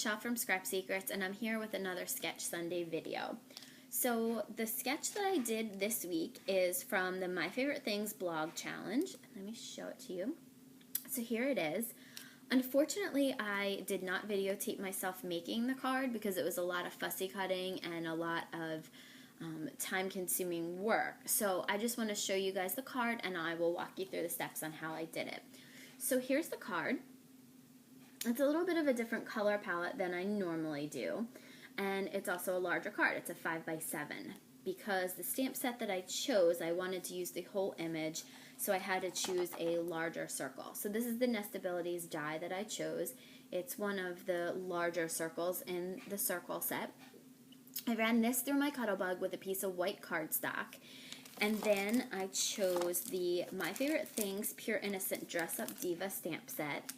Michelle from Scrap Secrets, and I'm here with another Sketch Sunday video. So the sketch that I did this week is from the My Favorite Things blog challenge. Let me show it to you. So here it is. Unfortunately, I did not videotape myself making the card because it was a lot of fussy cutting and a lot of time-consuming work. So I just want to show you guys the card, and I will walk you through the steps on how I did it. So here's the card. It's a little bit of a different color palette than I normally do, and it's also a larger card. It's a 5x7. Because the stamp set that I chose, I wanted to use the whole image, so I had to choose a larger circle. So this is the Nestabilities die that I chose. It's one of the larger circles in the circle set. I ran this through my Cuttlebug with a piece of white cardstock, and then I chose the My Favorite Things Pure Innocent Dress Up Diva stamp set,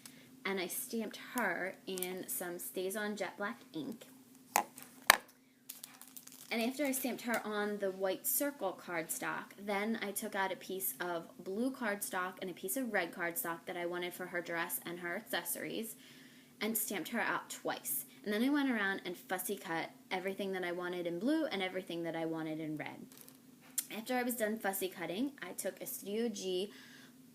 and I stamped her in some Stays On Jet Black ink. And after I stamped her on the white circle cardstock, then I took out a piece of blue cardstock and a piece of red cardstock that I wanted for her dress and her accessories, and stamped her out twice. And then I went around and fussy cut everything that I wanted in blue and everything that I wanted in red. After I was done fussy cutting, I took a Studio G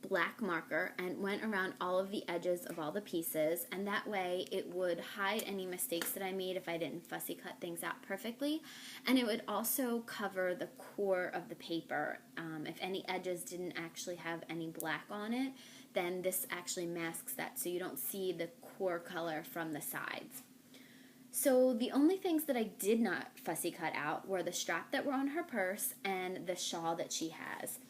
black marker and went around all of the edges of all the pieces, and that way it would hide any mistakes that I made if I didn't fussy cut things out perfectly, and it would also cover the core of the paper. If any edges didn't actually have any black on it, then this actually masks that, so you don't see the core color from the sides. So the only things that I did not fussy cut out were the strap that were on her purse and the shawl that she has.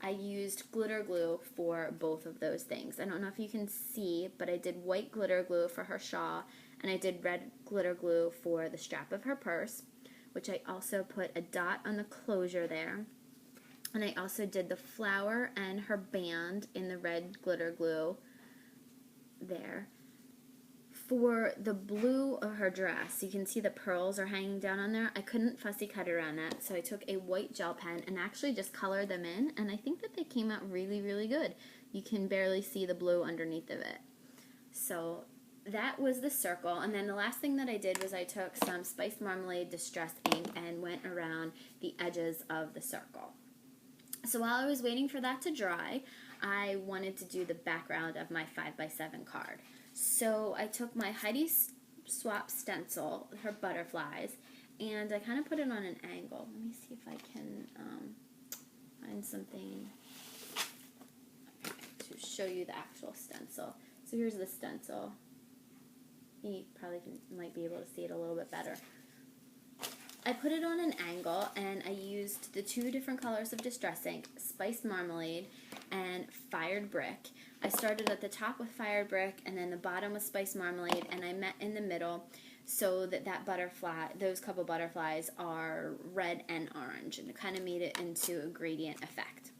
I used glitter glue for both of those things. I don't know if you can see, but I did white glitter glue for her shawl, and I did red glitter glue for the strap of her purse, which I also put a dot on the closure there. And I also did the flower and her band in the red glitter glue there. For the blue of her dress, you can see the pearls are hanging down on there. I couldn't fussy cut around that, so I took a white gel pen and actually just colored them in, and I think that they came out really, really good. You can barely see the blue underneath of it. So that was the circle, and then the last thing that I did was I took some Spice Marmalade Distress ink and went around the edges of the circle. So while I was waiting for that to dry, I wanted to do the background of my 5x7 card. So I took my Heidi Swap stencil, her butterflies, and I kind of put it on an angle. Let me see if I can find something to show you the actual stencil. So here's the stencil. You probably might be able to see it a little bit better. I put it on an angle, and I used the two different colors of Distress ink, Spiced Marmalade and Fired Brick. I started at the top with Fired Brick, and then the bottom with Spiced Marmalade, and I met in the middle so that those couple butterflies are red and orange, and it kind of made it into a gradient effect.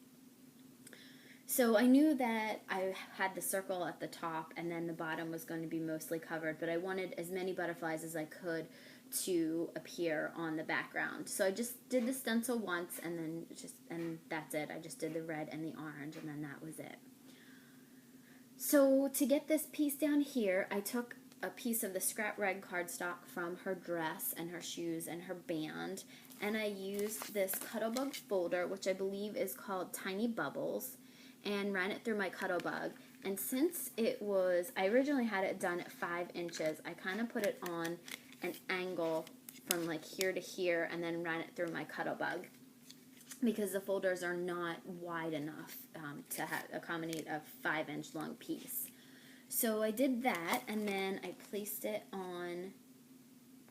So I knew that I had the circle at the top, and then the bottom was going to be mostly covered, but I wanted as many butterflies as I could to appear on the background. So I just did the stencil once, and that's it. I just did the red and the orange, and then that was it. So to get this piece down here, I took a piece of the scrap red cardstock from her dress and her shoes and her band, and I used this Cuttlebug folder, which I believe is called Tiny Bubbles, and ran it through my Cuttlebug. And since I originally had it done at 5 inches, I kind of put it on an angle from like here to here, and then ran it through my Cuttlebug, because the folders are not wide enough to accommodate a 5-inch long piece. So I did that, and then I placed it on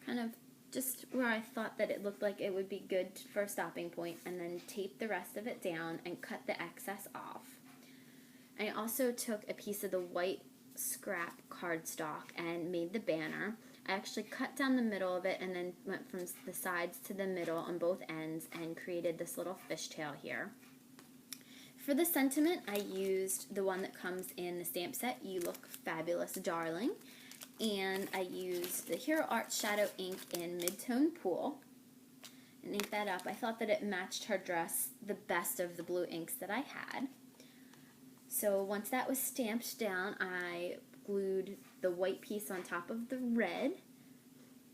kind of just where I thought that it looked like it would be good for a stopping point, and then taped the rest of it down and cut the excess off. I also took a piece of the white scrap cardstock and made the banner. I actually cut down the middle of it and then went from the sides to the middle on both ends and created this little fishtail here. For the sentiment, I used the one that comes in the stamp set, You Look Fabulous, Darling, and I used the Hero Art Shadow ink in Midtone Pool and inked that up. I thought that it matched her dress the best of the blue inks that I had. So once that was stamped down, I glued the white piece on top of the red,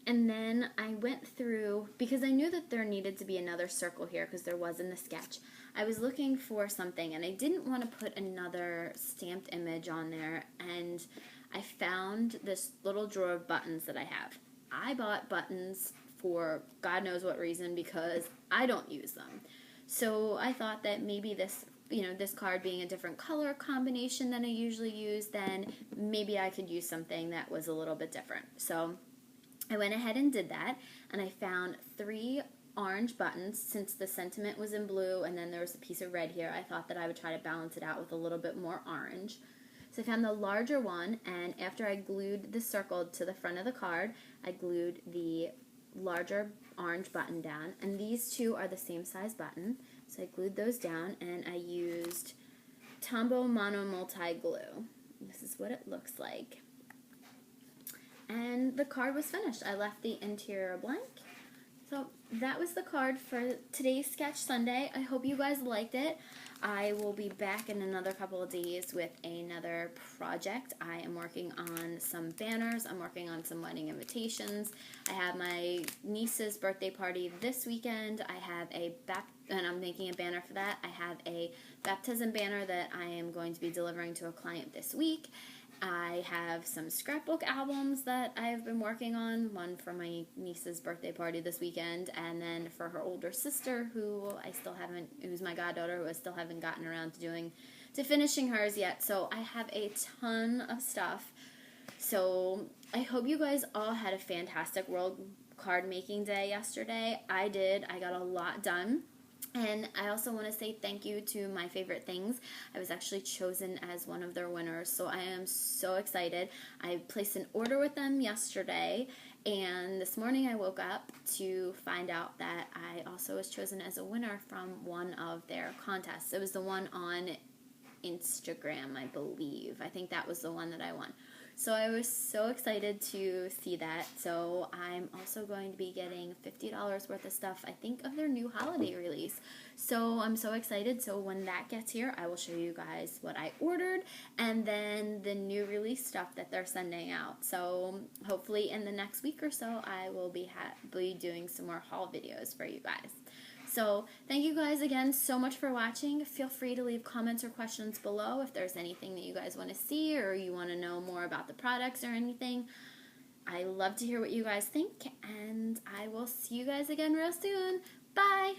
And then I went through, because I knew that there needed to be another circle here because there was in the sketch. I was looking for something and I didn't want to put another stamped image on there, and I found this little drawer of buttons that I have. I bought buttons for God knows what reason because I don't use them. So I thought that maybe this, this card being a different color combination than I usually use, then maybe I could use something that was a little bit different. So I went ahead and did that, and I found 3 orange buttons. Since the sentiment was in blue and then there was a piece of red here, I thought that I would try to balance it out with a little bit more orange. So I found the larger one, and after I glued the circle to the front of the card, I glued the larger orange button down, and these 2 are the same size button. So I glued those down, and I used Tombow Mono Multi Glue. This is what it looks like. And the card was finished. I left the interior blank. So that was the card for today's Sketch Sunday. I hope you guys liked it. I will be back in another couple of days with another project. I am working on some banners. I'm working on some wedding invitations. I have my niece's birthday party this weekend. I have and I'm making a banner for that. I have a baptism banner that I am going to be delivering to a client this week. I have some scrapbook albums that I've been working on, one for my niece's birthday party this weekend, and then for her older sister, who's my goddaughter, who I still haven't gotten around to finishing hers yet. So I have a ton of stuff. So I hope you guys all had a fantastic World Card Making Day yesterday. I did. I got a lot done. And I also want to say thank you to My Favorite Things. I was actually chosen as one of their winners, so I am so excited. I placed an order with them yesterday, and this morning I woke up to find out that I also was chosen as a winner from one of their contests. It was the one on Instagram, I believe. I think that was the one that I won. So I was so excited to see that. So I'm also going to be getting $50 worth of stuff, I think, of their new holiday release. So I'm so excited. So when that gets here, I will show you guys what I ordered and then the new release stuff that they're sending out. So hopefully in the next week or so, I will be doing some more haul videos for you guys. So thank you guys again so much for watching. Feel free to leave comments or questions below if there's anything that you guys want to see or you want to know more about the products or anything. I love to hear what you guys think, and I will see you guys again real soon. Bye!